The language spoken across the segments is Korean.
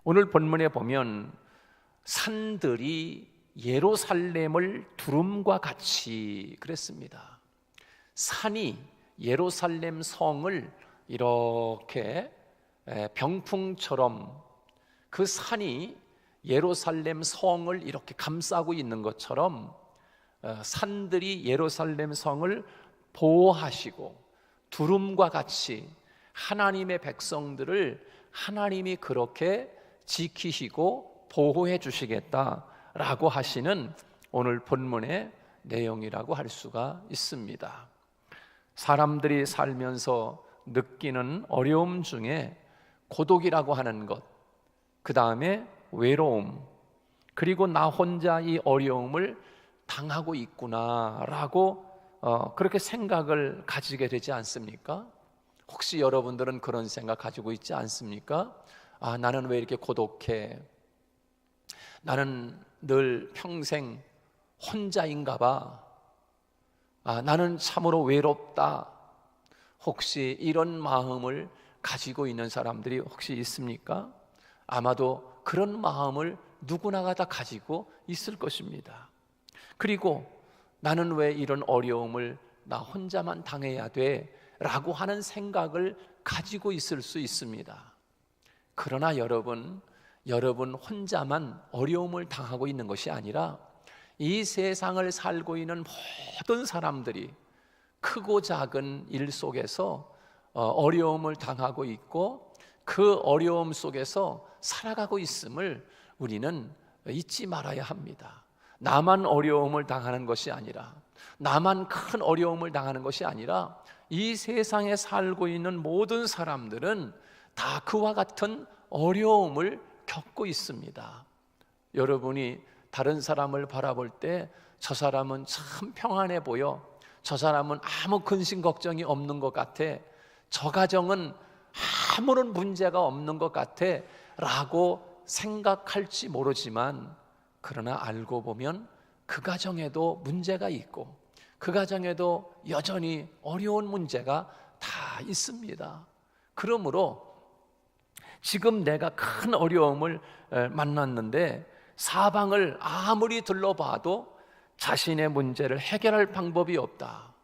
오늘 본문에 보면 산들이 예루살렘을 두름과 같이 그랬습니다. 산이 예루살렘 성을 이렇게 병풍처럼, 그 산이 예루살렘 성을 이렇게 감싸고 있는 것처럼 산들이 예루살렘 성을 보호하시고 두름과 같이 하나님의 백성들을 하나님이 그렇게 지키시고 보호해 주시겠다라고 하시는 오늘 본문의 내용이라고 할 수가 있습니다. 사람들이 살면서 느끼는 어려움 중에 고독이라고 하는 것, 그 다음에 외로움, 그리고 나 혼자 이 어려움을 당하고 있구나라고 그렇게 생각을 가지게 되지 않습니까? 혹시 여러분들은 그런 생각 가지고 있지 않습니까? 아, 나는 왜 이렇게 고독해? 나는 늘 평생 혼자인가 봐. 아, 나는 참으로 외롭다. 혹시 이런 마음을 가지고 있는 사람들이 혹시 있습니까? 아마도 그런 마음을 누구나가 다 가지고 있을 것입니다. 그리고 나는 왜 이런 어려움을 나 혼자만 당해야 돼? 라고 하는 생각을 가지고 있을 수 있습니다. 그러나 여러분 혼자만 어려움을 당하고 있는 것이 아니라 이 세상을 살고 있는 모든 사람들이 크고 작은 일 속에서 어려움을 당하고 있고 그 어려움 속에서 살아가고 있음을 우리는 잊지 말아야 합니다. 나만 어려움을 당하는 것이 아니라, 나만 큰 어려움을 당하는 것이 아니라 이 세상에 살고 있는 모든 사람들은 다 그와 같은 어려움을 겪고 있습니다. 여러분이 다른 사람을 바라볼 때 저 사람은 참 평안해 보여, 저 사람은 아무 근심 걱정이 없는 것 같아, 저 가정은 아무런 문제가 없는 것 같아 라고 생각할지 모르지만, 그러나 알고 보면 그 가정에도 문제가 있고 그 가정에도 여전히 어려운 문제가 다 있습니다. 그러므로 지금 내가 큰 어려움을 만났는데 사방을 아무리 둘러봐도 자신의 문제를 해결할 방법이 없다.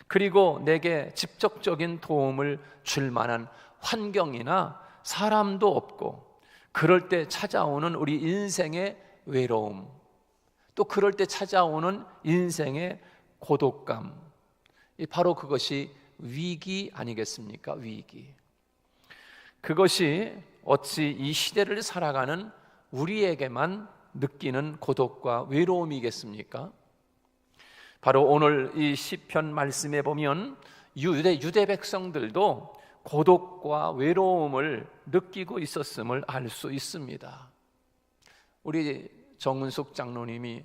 그리고 내게 직접적인 도움을 줄 만한 환경이나 사람도 없고, 그럴 때 찾아오는 우리 인생의 외로움, 또 그럴 때 찾아오는 인생의 고독감, 바로 그것이 위기 아니겠습니까? 위기. 그것이 어찌 이 시대를 살아가는 우리에게만 느끼는 고독과 외로움이겠습니까? 바로 오늘 이 시편 말씀에 보면 유대 백성들도 고독과 외로움을 느끼고 있었음을 알 수 있습니다. 우리 정은숙 장로님이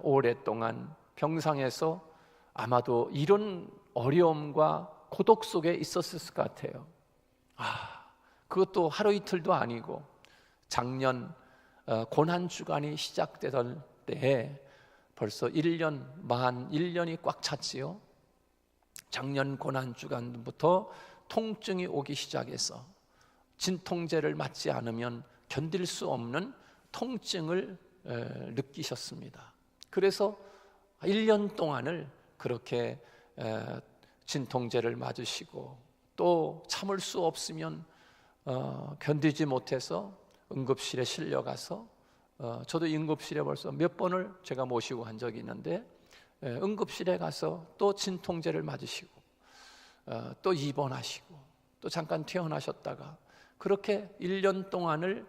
오랫동안 병상에서 아마도 이런 어려움과 고독 속에 있었을 것 같아요. 그것도 하루 이틀도 아니고 작년 고난주간이 시작되던 때에 벌써 만 1년이 꽉 찼지요. 작년 고난주간부터 통증이 오기 시작해서 진통제를 맞지 않으면 견딜 수 없는 통증을 느끼셨습니다. 그래서 1년 동안을 그렇게 진통제를 맞으시고, 또 참을 수 없으면 견디지 못해서 응급실에 실려가서 저도 응급실에 벌써 몇 번을 제가 모시고 한 적이 있는데, 응급실에 가서 또 진통제를 맞으시고 또 입원하시고 또 잠깐 퇴원하셨다가 그렇게 1년 동안을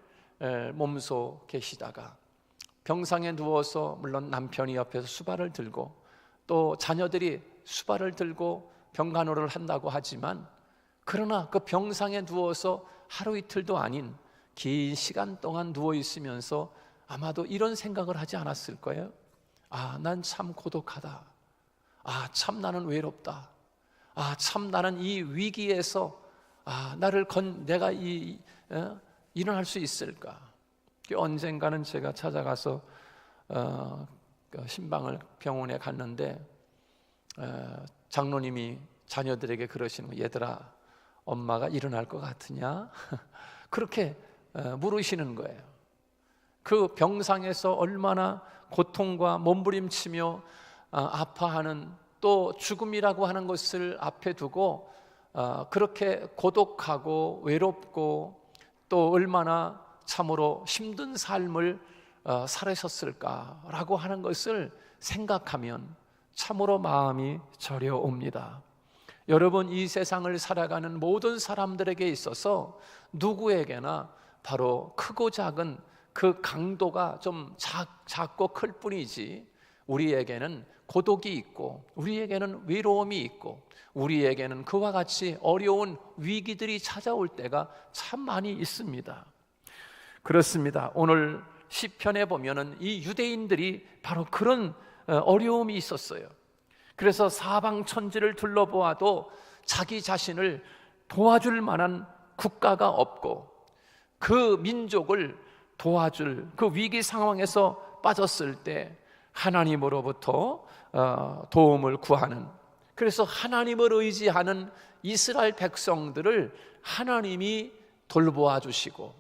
몸소 계시다가 병상에 누워서, 물론 남편이 옆에서 수발을 들고 또 자녀들이 수발을 들고 병간호를 한다고 하지만, 그러나 그 병상에 누워서 하루 이틀도 아닌 긴 시간 동안 누워 있으면서 아마도 이런 생각을 하지 않았을 거예요. 난 참 고독하다. 참 나는 외롭다. 참 나는 이 위기에서 내가 일어날 수 있을까? 언젠가는 제가 찾아가서 신방을 병원에 갔는데 장로님이 자녀들에게 그러시는 거예요. 얘들아, 엄마가 일어날 것 같으냐? 그렇게 물으시는 거예요. 그 병상에서 얼마나 고통과 몸부림치며 아파하는, 또 죽음이라고 하는 것을 앞에 두고 그렇게 고독하고 외롭고 또 얼마나 참으로 힘든 삶을 살으셨을까라고 하는 것을 생각하면 참으로 마음이 저려옵니다. 여러분, 이 세상을 살아가는 모든 사람들에게 있어서 누구에게나 바로 크고 작은 그 강도가 좀 작고 클 뿐이지, 우리에게는 고독이 있고 우리에게는 외로움이 있고 우리에게는 그와 같이 어려운 위기들이 찾아올 때가 참 많이 있습니다. 그렇습니다. 오늘 시편에 보면은 이 유대인들이 바로 그런 어려움이 있었어요. 그래서 사방 천지를 둘러보아도 자기 자신을 도와줄 만한 국가가 없고 그 민족을 도와줄 그 위기 상황에서 빠졌을 때 하나님으로부터 도움을 구하는, 그래서 하나님을 의지하는 이스라엘 백성들을 하나님이 돌보아 주시고,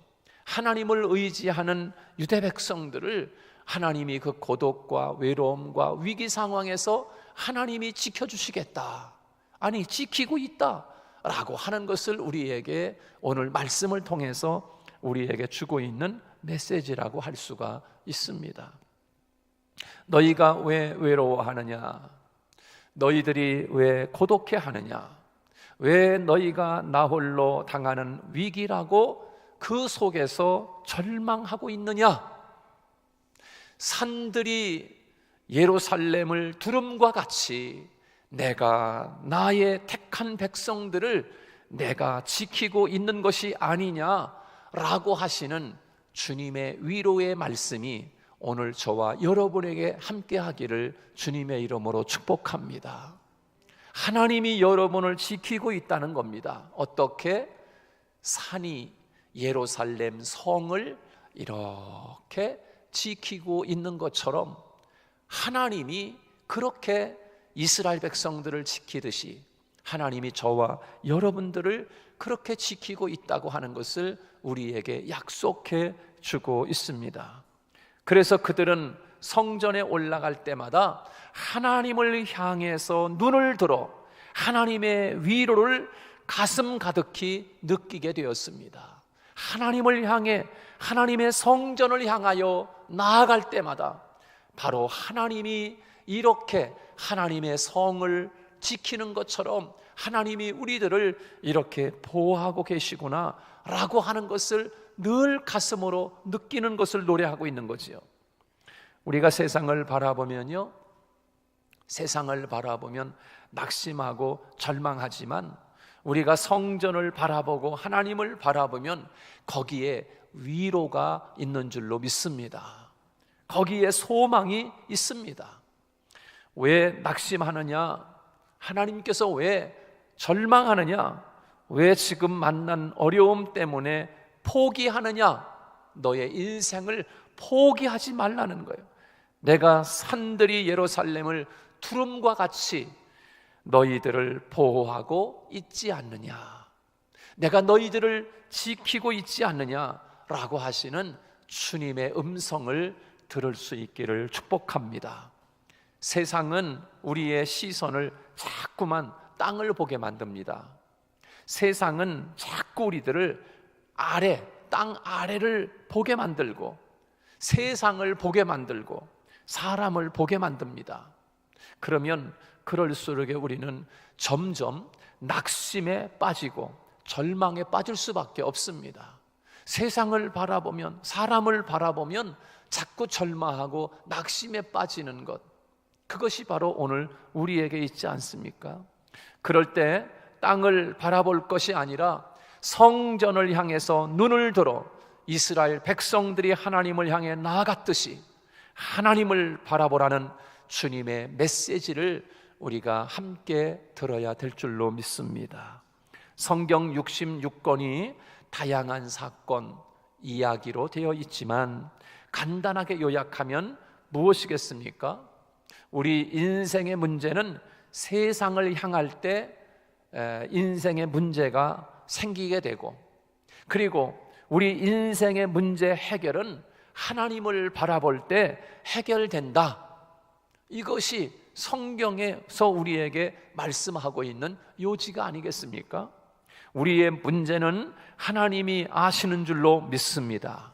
하나님을 의지하는 유대 백성들을 하나님이 그 고독과 외로움과 위기 상황에서 하나님이 지켜주시겠다, 아니 지키고 있다 라고 하는 것을 우리에게 오늘 말씀을 통해서 우리에게 주고 있는 메시지라고 할 수가 있습니다. 너희가 왜 외로워하느냐? 너희들이 왜 고독해하느냐? 왜 너희가 나 홀로 당하는 위기라고 그 속에서 절망하고 있느냐? 산들이 예루살렘을 두름과 같이 내가 나의 택한 백성들을 내가 지키고 있는 것이 아니냐라고 하시는 주님의 위로의 말씀이 오늘 저와 여러분에게 함께 하기를 주님의 이름으로 축복합니다. 하나님이 여러분을 지키고 있다는 겁니다. 어떻게? 산이 예루살렘 성을 이렇게 지키고 있는 것처럼 하나님이 그렇게 이스라엘 백성들을 지키듯이 하나님이 저와 여러분들을 그렇게 지키고 있다고 하는 것을 우리에게 약속해 주고 있습니다. 그래서 그들은 성전에 올라갈 때마다 하나님을 향해서 눈을 들어 하나님의 위로를 가슴 가득히 느끼게 되었습니다. 하나님을 향해, 하나님의 성전을 향하여 나아갈 때마다 바로 하나님이 이렇게 하나님의 성을 지키는 것처럼 하나님이 우리들을 이렇게 보호하고 계시구나 라고 하는 것을 늘 가슴으로 느끼는 것을 노래하고 있는 거지요. 우리가 세상을 바라보면요, 세상을 바라보면 낙심하고 절망하지만 우리가 성전을 바라보고 하나님을 바라보면 거기에 위로가 있는 줄로 믿습니다. 거기에 소망이 있습니다. 왜 낙심하느냐? 하나님께서 왜 절망하느냐? 왜 지금 만난 어려움 때문에 포기하느냐? 너의 인생을 포기하지 말라는 거예요. 내가 산들이 예루살렘을 두름과 같이 너희들을 보호하고 있지 않느냐? 내가 너희들을 지키고 있지 않느냐라고 하시는 주님의 음성을 들을 수 있기를 축복합니다. 세상은 우리의 시선을 자꾸만 땅을 보게 만듭니다. 세상은 자꾸 우리들을 땅 아래를 보게 만들고 세상을 보게 만들고 사람을 보게 만듭니다. 그러면 그럴수록 우리는 점점 낙심에 빠지고 절망에 빠질 수밖에 없습니다. 세상을 바라보면, 사람을 바라보면 자꾸 절망하고 낙심에 빠지는 것, 그것이 바로 오늘 우리에게 있지 않습니까? 그럴 때 땅을 바라볼 것이 아니라 성전을 향해서 눈을 들어 이스라엘 백성들이 하나님을 향해 나아갔듯이 하나님을 바라보라는 주님의 메시지를 우리가 함께 들어야 될 줄로 믿습니다. 성경 66권이 다양한 사건, 이야기로 되어 있지만 간단하게 요약하면 무엇이겠습니까? 우리 인생의 문제는 세상을 향할 때 인생의 문제가 생기게 되고, 그리고 우리 인생의 문제 해결은 하나님을 바라볼 때 해결된다. 이것이 성경에서 우리에게 말씀하고 있는 요지가 아니겠습니까? 우리의 문제는 하나님이 아시는 줄로 믿습니다.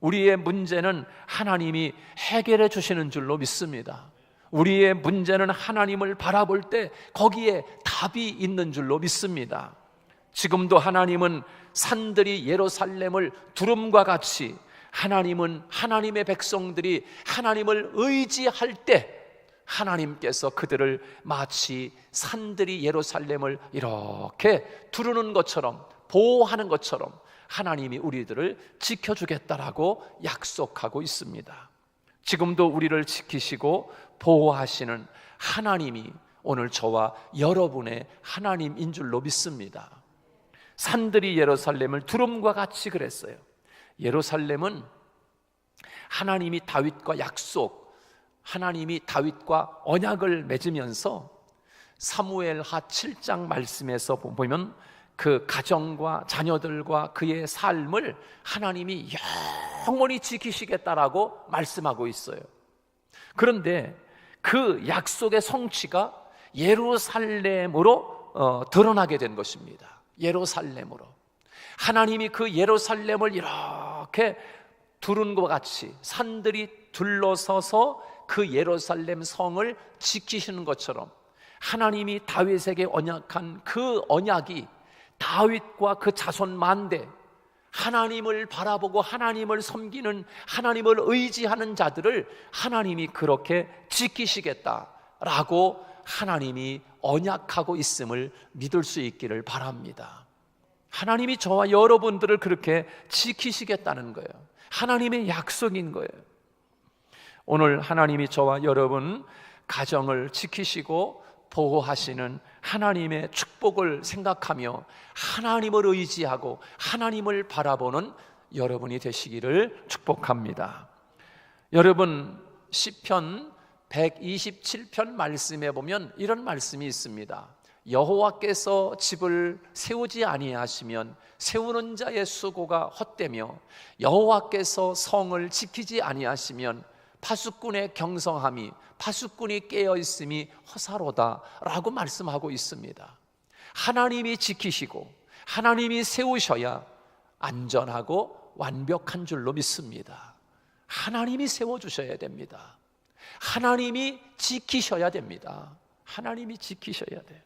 우리의 문제는 하나님이 해결해 주시는 줄로 믿습니다. 우리의 문제는 하나님을 바라볼 때 거기에 답이 있는 줄로 믿습니다. 지금도 하나님은 산들이 예루살렘을 두름과 같이, 하나님은 하나님의 백성들이 하나님을 의지할 때 하나님께서 그들을 마치 산들이 예루살렘을 이렇게 두르는 것처럼, 보호하는 것처럼 하나님이 우리들을 지켜주겠다라고 약속하고 있습니다. 지금도 우리를 지키시고 보호하시는 하나님이 오늘 저와 여러분의 하나님인 줄로 믿습니다. 산들이 예루살렘을 두름과 같이 그랬어요. 예루살렘은 하나님이 다윗과 약속, 하나님이 다윗과 언약을 맺으면서 사무엘하 7장 말씀에서 보면 그 가정과 자녀들과 그의 삶을 하나님이 영원히 지키시겠다라고 말씀하고 있어요. 그런데 그 약속의 성취가 예루살렘으로 드러나게 된 것입니다. 예루살렘으로 하나님이 그 예루살렘을 이렇게 두른 것 같이 산들이 둘러서서 그 예루살렘 성을 지키시는 것처럼 하나님이 다윗에게 언약한 그 언약이 다윗과 그 자손 만대, 하나님을 바라보고 하나님을 섬기는, 하나님을 의지하는 자들을 하나님이 그렇게 지키시겠다라고 하나님이 언약하고 있음을 믿을 수 있기를 바랍니다. 하나님이 저와 여러분들을 그렇게 지키시겠다는 거예요. 하나님의 약속인 거예요. 오늘 하나님이 저와 여러분 가정을 지키시고 보호하시는 하나님의 축복을 생각하며 하나님을 의지하고 하나님을 바라보는 여러분이 되시기를 축복합니다. 여러분, 시편 127편 말씀에 보면 이런 말씀이 있습니다. 여호와께서 집을 세우지 아니하시면 세우는 자의 수고가 헛되며 여호와께서 성을 지키지 아니하시면 파수꾼의 경성함이, 파수꾼이 깨어있음이 허사로다 라고 말씀하고 있습니다. 하나님이 지키시고 하나님이 세우셔야 안전하고 완벽한 줄로 믿습니다. 하나님이 세워주셔야 됩니다. 하나님이 지키셔야 됩니다. 하나님이 지키셔야 돼요.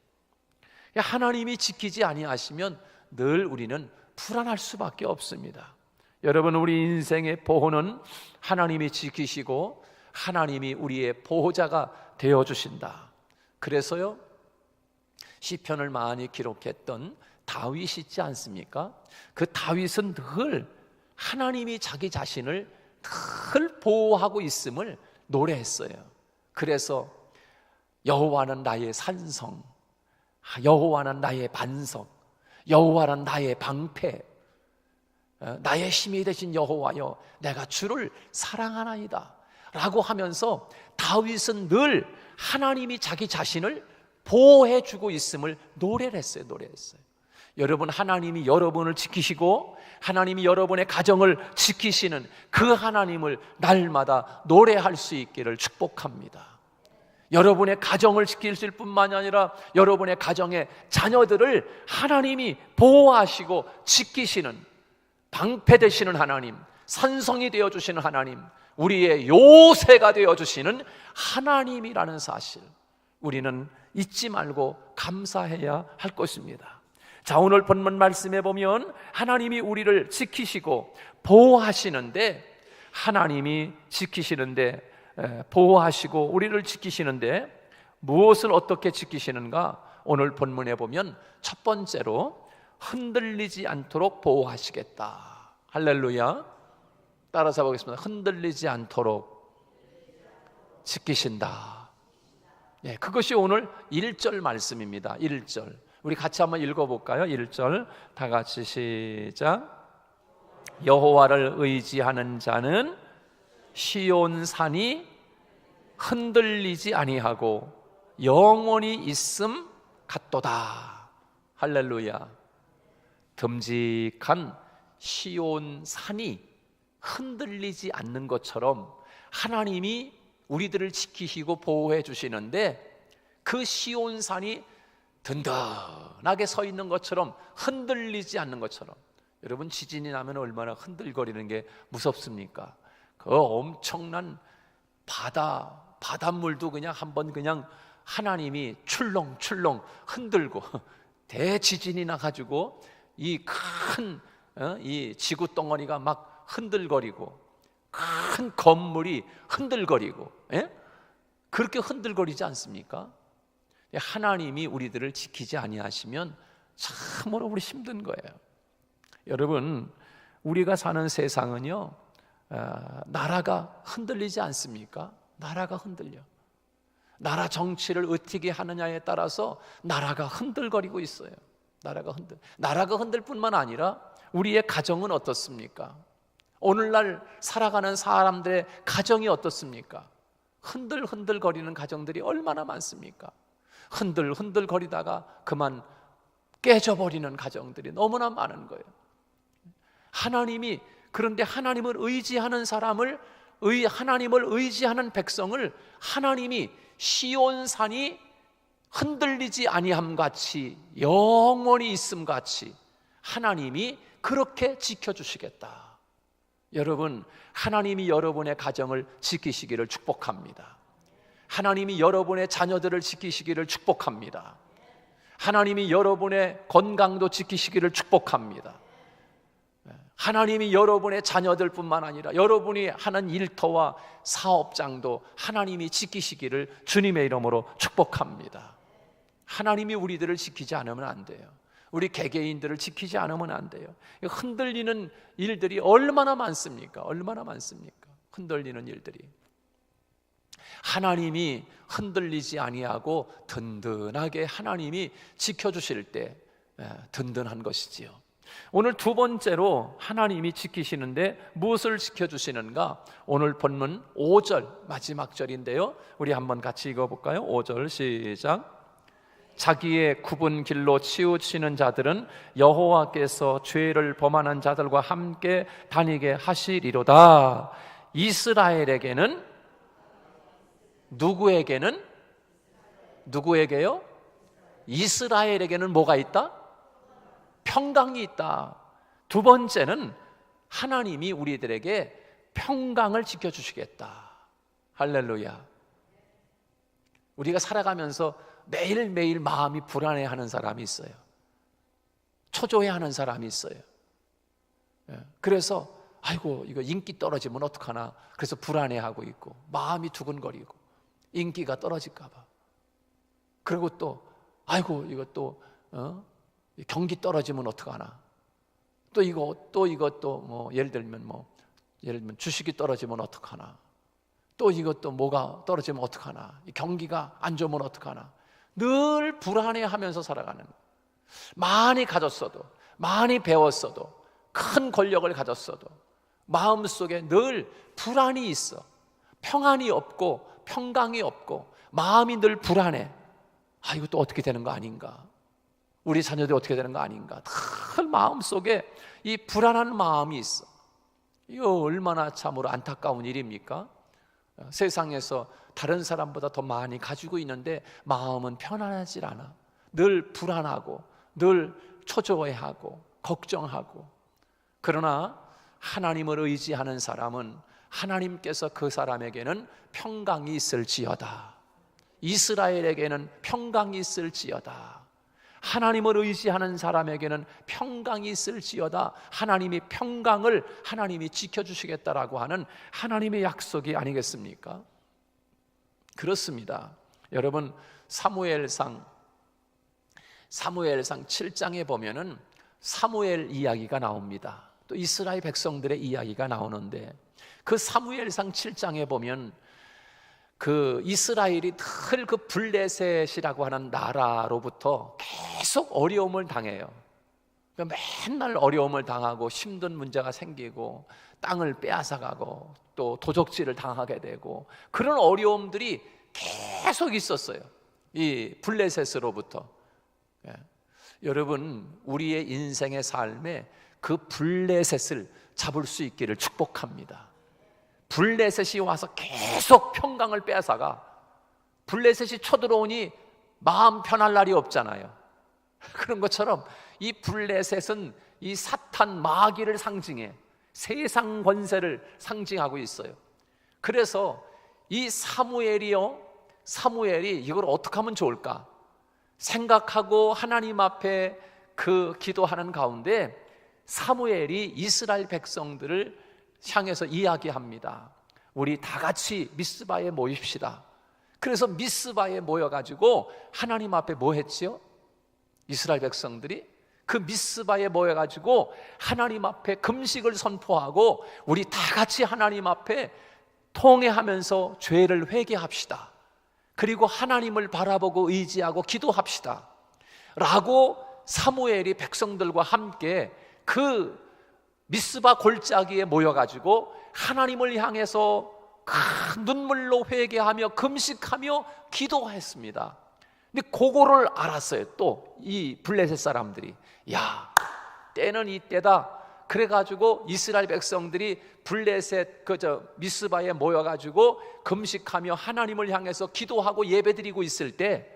하나님이 지키지 아니하시면 늘 우리는 불안할 수밖에 없습니다. 여러분, 우리 인생의 보호는 하나님이 지키시고 하나님이 우리의 보호자가 되어주신다. 그래서요, 시편을 많이 기록했던 다윗이 있지 않습니까? 그 다윗은 늘 하나님이 자기 자신을 늘 보호하고 있음을 노래했어요. 그래서 여호와는 나의 산성, 여호와는 나의 반석, 여호와는 나의 방패, 나의 힘이 되신 여호와여, 내가 주를 사랑하나이다 라고 하면서 다윗은 늘 하나님이 자기 자신을 보호해주고 있음을 노래를 했어요. 여러분, 하나님이 여러분을 지키시고 하나님이 여러분의 가정을 지키시는 그 하나님을 날마다 노래할 수 있기를 축복합니다. 여러분의 가정을 지키실 뿐만이 아니라 여러분의 가정의 자녀들을 하나님이 보호하시고 지키시는, 방패 되시는 하나님, 산성이 되어주시는 하나님, 우리의 요새가 되어주시는 하나님이라는 사실, 우리는 잊지 말고 감사해야 할 것입니다. 자, 오늘 본문 말씀에 보면 하나님이 우리를 지키시고 보호하시는데, 하나님이 지키시는데, 보호하시고 우리를 지키시는데 무엇을 어떻게 지키시는가? 오늘 본문에 보면 첫 번째로 흔들리지 않도록 보호하시겠다. 할렐루야. 따라서 보겠습니다. 흔들리지 않도록 지키신다. 네, 그것이 오늘 1절 말씀입니다. 1절 우리 같이 한번 읽어볼까요? 1절 다 같이 시작. 여호와를 의지하는 자는 시온산이 흔들리지 아니하고 영원히 있음 같도다. 할렐루야. 듬직한 시온 산이 흔들리지 않는 것처럼 하나님이 우리들을 지키시고 보호해 주시는데, 그 시온 산이 든든하게 서 있는 것처럼, 흔들리지 않는 것처럼. 여러분, 지진이 나면 얼마나 흔들거리는 게 무섭습니까? 그 엄청난 바닷물도 그냥 한번 그냥 하나님이 출렁출렁 흔들고, 대지진이 나가지고 이 큰 이 지구 덩어리가 막 흔들거리고, 큰 건물이 흔들거리고, 그렇게 흔들거리지 않습니까? 하나님이 우리들을 지키지 아니하시면 참으로 우리 힘든 거예요. 여러분, 우리가 사는 세상은요, 나라가 흔들리지 않습니까? 나라가 흔들려. 나라 정치를 어떻게 하느냐에 따라서 나라가 흔들거리고 있어요. 나라가 흔들 뿐만 아니라 우리의 가정은 어떻습니까? 오늘날 살아가는 사람들의 가정이 어떻습니까? 흔들거리는 가정들이 얼마나 많습니까? 흔들거리다가 그만 깨져버리는 가정들이 너무나 많은 거예요. 그런데 하나님을 의지하는 하나님을 의지하는 백성을 하나님이 시온산이 흔들리지 아니함 같이, 영원히 있음 같이 하나님이 그렇게 지켜주시겠다. 여러분, 하나님이 여러분의 가정을 지키시기를 축복합니다. 하나님이 여러분의 자녀들을 지키시기를 축복합니다. 하나님이 여러분의 건강도 지키시기를 축복합니다. 하나님이 여러분의 자녀들뿐만 아니라 여러분이 하는 일터와 사업장도 하나님이 지키시기를 주님의 이름으로 축복합니다. 하나님이 우리들을 지키지 않으면 안 돼요. 우리 개개인들을 지키지 않으면 안 돼요. 흔들리는 일들이 얼마나 많습니까? 흔들리는 일들이. 하나님이 흔들리지 아니하고 든든하게 하나님이 지켜주실 때 든든한 것이지요. 오늘 두 번째로 하나님이 지키시는데 무엇을 지켜주시는가? 오늘 본문 5절 마지막 절인데요, 우리 한번 같이 읽어볼까요? 5절 시작. 자기의 굽은 길로 치우치는 자들은 여호와께서 죄를 범하는 자들과 함께 다니게 하시리로다. 이스라엘에게는, 누구에게요? 이스라엘에게는 뭐가 있다? 평강이 있다. 두 번째는 하나님이 우리들에게 평강을 지켜주시겠다. 할렐루야. 우리가 살아가면서 매일매일 마음이 불안해하는 사람이 있어요. 초조해하는 사람이 있어요. 그래서 아이고, 이거 인기 떨어지면 어떡하나, 그래서 불안해하고 있고 마음이 두근거리고, 인기가 떨어질까 봐. 그리고 또 아이고, 이거 또 경기 떨어지면 어떡하나, 또 이것도 뭐 예를 들면 주식이 떨어지면 어떡하나, 또 이것도 뭐가 떨어지면 어떡하나, 경기가 안 좋으면 어떡하나, 늘 불안해하면서 살아가는. 많이 가졌어도, 많이 배웠어도, 큰 권력을 가졌어도 마음속에 늘 불안이 있어. 평안이 없고 평강이 없고 마음이 늘 불안해. 아, 이것도 어떻게 되는 거 아닌가, 우리 자녀들이 어떻게 되는 거 아닌가, 늘 마음속에 이 불안한 마음이 있어. 이거 얼마나 참으로 안타까운 일입니까? 세상에서 다른 사람보다 더 많이 가지고 있는데 마음은 편안하지 않아. 늘 불안하고 늘 초조해하고 걱정하고. 그러나 하나님을 의지하는 사람은 하나님께서 그 사람에게는 평강이 있을지어다. 이스라엘에게는 평강이 있을지어다. 하나님을 의지하는 사람에게는 평강이 있을지어다. 하나님이 평강을 하나님이 지켜주시겠다라고 하는 하나님의 약속이 아니겠습니까? 그렇습니다. 여러분, 사무엘상 7장에 보면은 사무엘 이야기가 나옵니다. 또 이스라엘 백성들의 이야기가 나오는데, 그 사무엘상 7장에 보면 그 이스라엘이 늘 그 블레셋이라고 하는 나라로부터 계속 어려움을 당해요. 그러니까 맨날 어려움을 당하고 힘든 문제가 생기고 땅을 빼앗아가고 또 도적질을 당하게 되고, 그런 어려움들이 계속 있었어요, 이 블레셋으로부터. 여러분, 우리의 인생의 삶에 그 블레셋을 잡을 수 있기를 축복합니다. 블레셋이 와서 계속 평강을 빼앗아가. 블레셋이 쳐들어오니 마음 편할 날이 없잖아요. 그런 것처럼 이 블레셋은 이 사탄 마귀를 상징해 세상 권세를 상징하고 있어요. 그래서 이 사무엘이 이걸 어떻게 하면 좋을까 생각하고 하나님 앞에 그 기도하는 가운데 사무엘이 이스라엘 백성들을 향해서 이야기합니다. 우리 다 같이 미스바에 모입시다. 그래서 미스바에 모여가지고 하나님 앞에 뭐 했지요? 이스라엘 백성들이 그 미스바에 모여가지고 하나님 앞에 금식을 선포하고 우리 다 같이 하나님 앞에 통회하면서 죄를 회개합시다. 그리고 하나님을 바라보고 의지하고 기도합시다 라고 사무엘이 백성들과 함께 그 미스바 골짜기에 모여가지고 하나님을 향해서 큰 눈물로 회개하며 금식하며 기도했습니다. 근데 그거를 알았어요. 또 이 블레셋 사람들이 야, 때는 이때다. 그래가지고 이스라엘 백성들이 블레셋 미스바에 모여가지고 금식하며 하나님을 향해서 기도하고 예배드리고 있을 때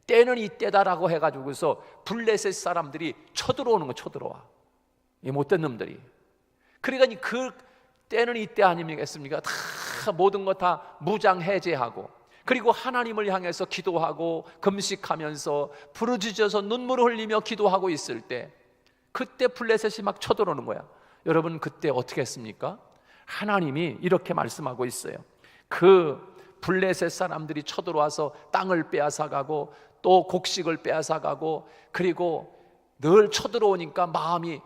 때는 이때다라고 해가지고서 블레셋 사람들이 쳐들어오는 거, 쳐들어와. 이 못된 놈들이. 그러니까 그 때는 이때 아니겠습니까? 다 모든 것 다 무장 해제하고 그리고 하나님을 향해서 기도하고 금식하면서 부르짖어서 눈물을 흘리며 기도하고 있을 때 그때 블레셋이 막 쳐들어오는 거야. 여러분 그때 어떻게 했습니까? 하나님이 이렇게 말씀하고 있어요. 그 블레셋 사람들이 쳐들어와서 땅을 빼앗아가고 또 곡식을 빼앗아가고 그리고 늘 쳐들어오니까 마음이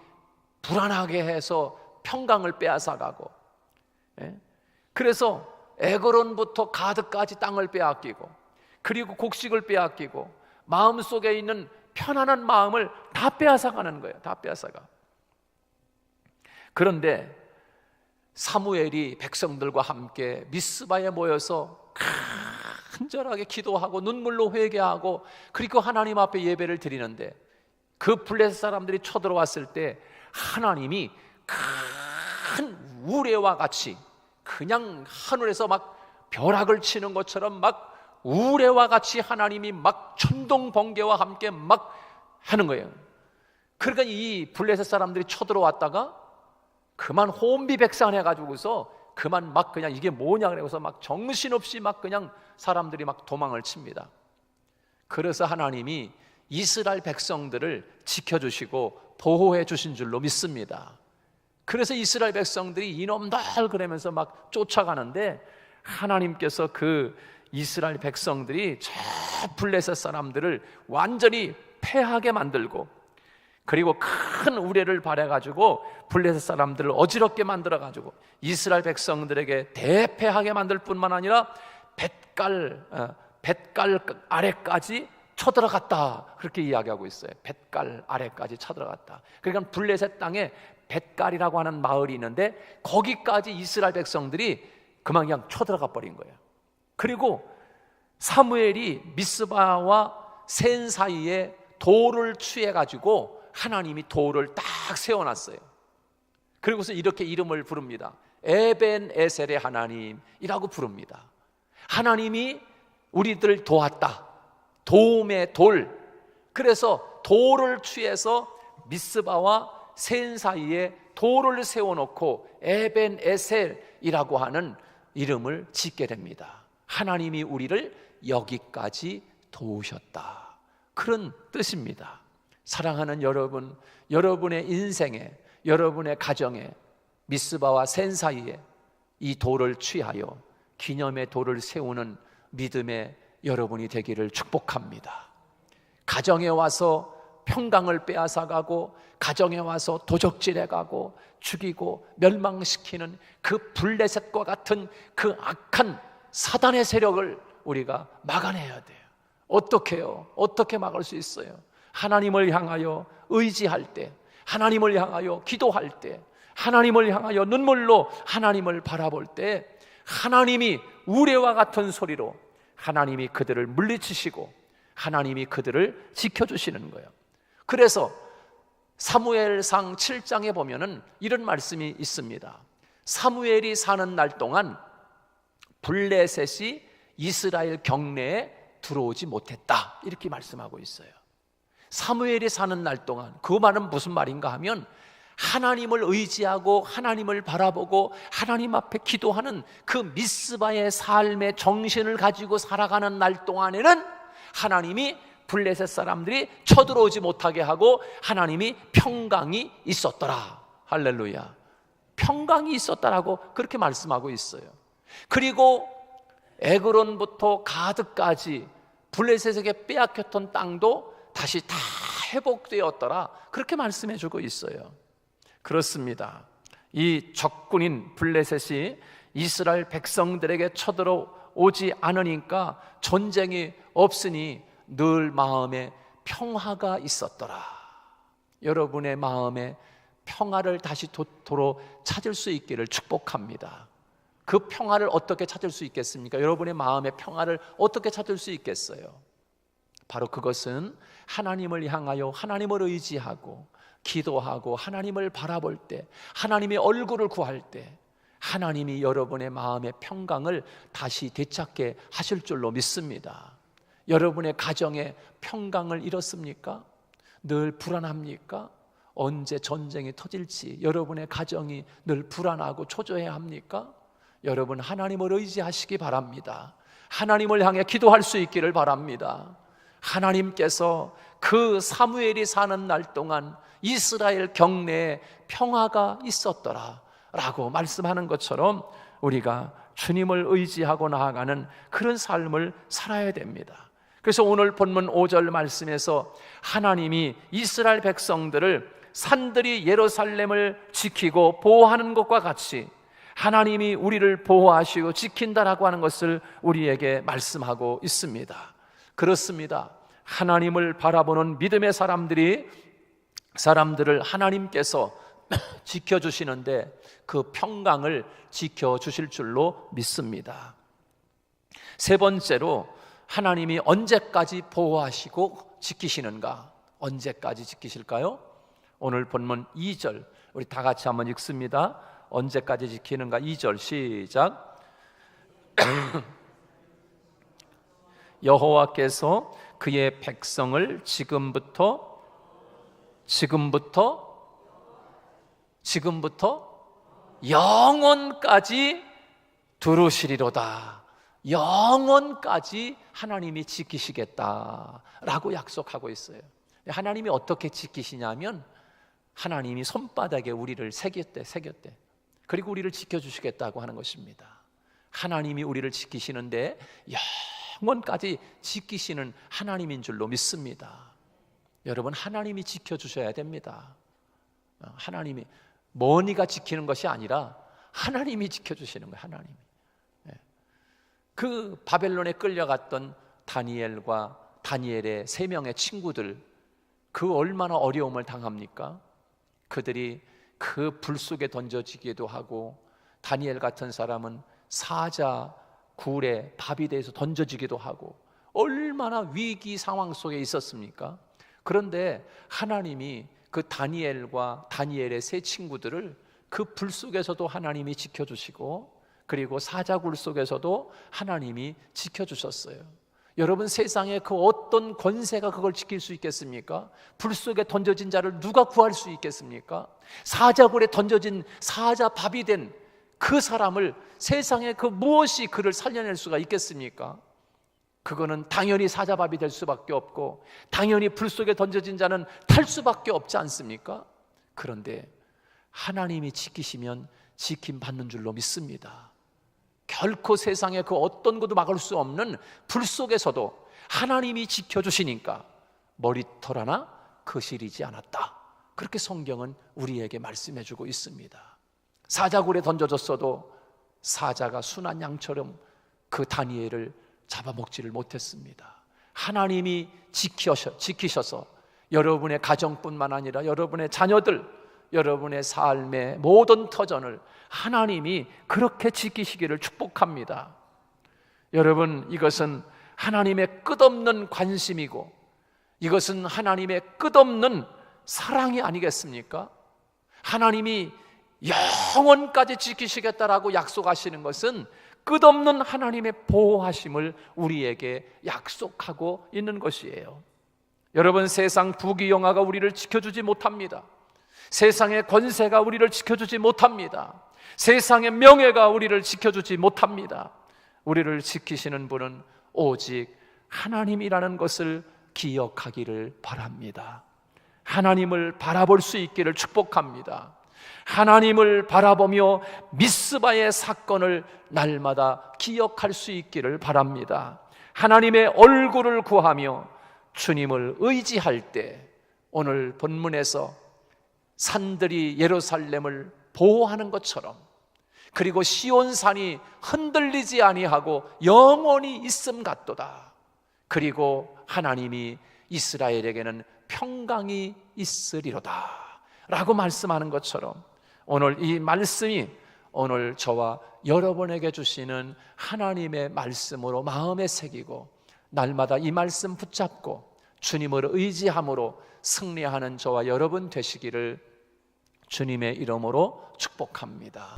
불안하게 해서 평강을 빼앗아가고, 그래서 에그론부터 가드까지 땅을 빼앗기고 그리고 곡식을 빼앗기고 마음속에 있는 편안한 마음을 다 빼앗아가는 거예요. 다 빼앗아가. 그런데 사무엘이 백성들과 함께 미스바에 모여서 간절하게 기도하고 눈물로 회개하고 그리고 하나님 앞에 예배를 드리는데 그 블레셋 사람들이 쳐들어왔을 때 하나님이 큰 우레와 같이 그냥 하늘에서 막 벼락을 치는 것처럼 막 우레와 같이 하나님이 막 천둥 번개와 함께 막 하는 거예요. 그러니까 이 블레셋 사람들이 쳐들어왔다가 그만 혼비백산해가지고서 그만 막 그냥 이게 뭐냐 그래서 막 정신없이 막 그냥 사람들이 막 도망을 칩니다. 그래서 하나님이 이스라엘 백성들을 지켜주시고 보호해 주신 줄로 믿습니다. 그래서 이스라엘 백성들이 이놈들 그러면서 막 쫓아가는데 하나님께서 그 이스라엘 백성들이 저 블레셋 사람들을 완전히 패하게 만들고 그리고 큰 우레를 발해가지고 블레셋 사람들을 어지럽게 만들어가지고 이스라엘 백성들에게 대패하게 만들 뿐만 아니라 뱃갈 아래까지 쳐들어갔다 그렇게 이야기하고 있어요. 뱃갈 아래까지 쳐들어갔다. 그러니까 블레셋 땅에 뱃갈이라고 하는 마을이 있는데 거기까지 이스라엘 백성들이 그냥 쳐들어가 버린 거예요. 그리고 사무엘이 미스바와 센 사이에 돌을 취해가지고 하나님이 돌을 딱 세워놨어요. 그리고서 이렇게 이름을 부릅니다. 에벤에셀의 하나님이라고 부릅니다. 하나님이 우리들 도왔다. 도움의 돌. 그래서 돌을 취해서 미스바와 센 사이에 돌을 세워놓고 에벤에셀이라고 하는 이름을 짓게 됩니다. 하나님이 우리를 여기까지 도우셨다. 그런 뜻입니다. 사랑하는 여러분, 여러분의 인생에, 여러분의 가정에 미스바와 센 사이에 이 돌을 취하여 기념의 돌을 세우는 믿음의 여러분이 되기를 축복합니다. 가정에 와서 평강을 빼앗아가고 가정에 와서 도적질해가고 죽이고 멸망시키는 그 블레셋과 같은 그 악한 사단의 세력을 우리가 막아내야 돼요. 어떻게 해요? 어떻게 막을 수 있어요? 하나님을 향하여 의지할 때, 하나님을 향하여 기도할 때, 하나님을 향하여 눈물로 하나님을 바라볼 때 하나님이 우레와 같은 소리로 하나님이 그들을 물리치시고 하나님이 그들을 지켜주시는 거예요. 그래서 사무엘상 7장에 보면은 이런 말씀이 있습니다. 사무엘이 사는 날 동안 블레셋이 이스라엘 경내에 들어오지 못했다, 이렇게 말씀하고 있어요. 사무엘이 사는 날 동안, 그 말은 무슨 말인가 하면 하나님을 의지하고 하나님을 바라보고 하나님 앞에 기도하는 그 미스바의 삶의 정신을 가지고 살아가는 날 동안에는 하나님이 블레셋 사람들이 쳐들어오지 못하게 하고 하나님이 평강이 있었더라. 할렐루야. 평강이 있었다라고 그렇게 말씀하고 있어요. 그리고 에그론부터 가드까지 블레셋에게 빼앗겼던 땅도 다시 다 회복되었더라, 그렇게 말씀해 주고 있어요. 그렇습니다. 이 적군인 블레셋이 이스라엘 백성들에게 쳐들어오지 않으니까 전쟁이 없으니 늘 마음에 평화가 있었더라. 여러분의 마음에 평화를 다시 도로 찾을 수 있기를 축복합니다. 그 평화를 어떻게 찾을 수 있겠습니까? 여러분의 마음의 평화를 어떻게 찾을 수 있겠어요? 바로 그것은 하나님을 향하여 하나님을 의지하고 기도하고 하나님을 바라볼 때, 하나님의 얼굴을 구할 때 하나님이 여러분의 마음의 평강을 다시 되찾게 하실 줄로 믿습니다. 여러분의 가정에 평강을 잃었습니까? 늘 불안합니까? 언제 전쟁이 터질지 여러분의 가정이 늘 불안하고 초조해야 합니까? 여러분, 하나님을 의지하시기 바랍니다. 하나님을 향해 기도할 수 있기를 바랍니다. 하나님께서 그 사무엘이 사는 날 동안 이스라엘 경내에 평화가 있었더라 라고 말씀하는 것처럼 우리가 주님을 의지하고 나아가는 그런 삶을 살아야 됩니다. 그래서 오늘 본문 5절 말씀에서 하나님이 이스라엘 백성들을 산들이 예루살렘을 지키고 보호하는 것과 같이 하나님이 우리를 보호하시고 지킨다라고 하는 것을 우리에게 말씀하고 있습니다. 그렇습니다. 하나님을 바라보는 믿음의 사람들을 하나님께서 지켜주시는데 그 평강을 지켜주실 줄로 믿습니다. 세 번째로, 하나님이 언제까지 보호하시고 지키시는가? 언제까지 지키실까요? 오늘 본문 2절 우리 다 같이 한번 읽습니다. 언제까지 지키는가? 2절 시작. 여호와께서 그의 백성을 지금부터 영원까지 두루시리로다. 영원까지 하나님이 지키시겠다라고 약속하고 있어요. 하나님이 어떻게 지키시냐면 하나님이 손바닥에 우리를 새겼대. 그리고 우리를 지켜주시겠다고 하는 것입니다. 하나님이 우리를 지키시는데 영원까지 지키시는 하나님인 줄로 믿습니다. 여러분, 하나님이 지켜주셔야 됩니다. 하나님이 머니가 지키는 것이 아니라 하나님이 지켜주시는 거예요. 하나님이. 그 바벨론에 끌려갔던 다니엘과 다니엘의 3명의 친구들, 그 얼마나 어려움을 당합니까? 그들이 그 불 속에 던져지기도 하고, 다니엘 같은 사람은 사자 굴에 밥이 돼서 던져지기도 하고, 얼마나 위기 상황 속에 있었습니까? 그런데 하나님이 그 다니엘과 다니엘의 3 친구들을 그 불 속에서도 하나님이 지켜주시고, 그리고 사자굴 속에서도 하나님이 지켜주셨어요. 여러분, 세상에 그 어떤 권세가 그걸 지킬 수 있겠습니까? 불 속에 던져진 자를 누가 구할 수 있겠습니까? 사자굴에 던져진 사자 밥이 된 그 사람을 세상에 그 무엇이 그를 살려낼 수가 있겠습니까? 그거는 당연히 사자밥이 될 수밖에 없고, 당연히 불 속에 던져진 자는 탈 수밖에 없지 않습니까? 그런데 하나님이 지키시면 지킴받는 줄로 믿습니다. 결코 세상에 그 어떤 것도 막을 수 없는 불 속에서도 하나님이 지켜주시니까 머리털 하나 거스리지 않았다, 그렇게 성경은 우리에게 말씀해주고 있습니다. 사자굴에 던져졌어도 사자가 순한 양처럼 그 다니엘을 잡아먹지를 못했습니다. 하나님이 지키셔서 여러분의 가정뿐만 아니라 여러분의 자녀들, 여러분의 삶의 모든 터전을 하나님이 그렇게 지키시기를 축복합니다. 여러분, 이것은 하나님의 끝없는 관심이고, 이것은 하나님의 끝없는 사랑이 아니겠습니까? 하나님이 영원까지 지키시겠다라고 약속하시는 것은 끝없는 하나님의 보호하심을 우리에게 약속하고 있는 것이에요. 여러분, 세상 부귀영화가 우리를 지켜주지 못합니다. 세상의 권세가 우리를 지켜주지 못합니다. 세상의 명예가 우리를 지켜주지 못합니다. 우리를 지키시는 분은 오직 하나님이라는 것을 기억하기를 바랍니다. 하나님을 바라볼 수 있기를 축복합니다. 하나님을 바라보며 미스바의 사건을 날마다 기억할 수 있기를 바랍니다. 하나님의 얼굴을 구하며 주님을 의지할 때, 오늘 본문에서 산들이 예루살렘을 보호하는 것처럼, 그리고 시온산이 흔들리지 아니하고 영원히 있음 같도다. 그리고 하나님이 이스라엘에게는 평강이 있으리로다 라고 말씀하는 것처럼, 오늘 이 말씀이 오늘 저와 여러분에게 주시는 하나님의 말씀으로 마음에 새기고, 날마다 이 말씀 붙잡고 주님을 의지함으로 승리하는 저와 여러분 되시기를 주님의 이름으로 축복합니다.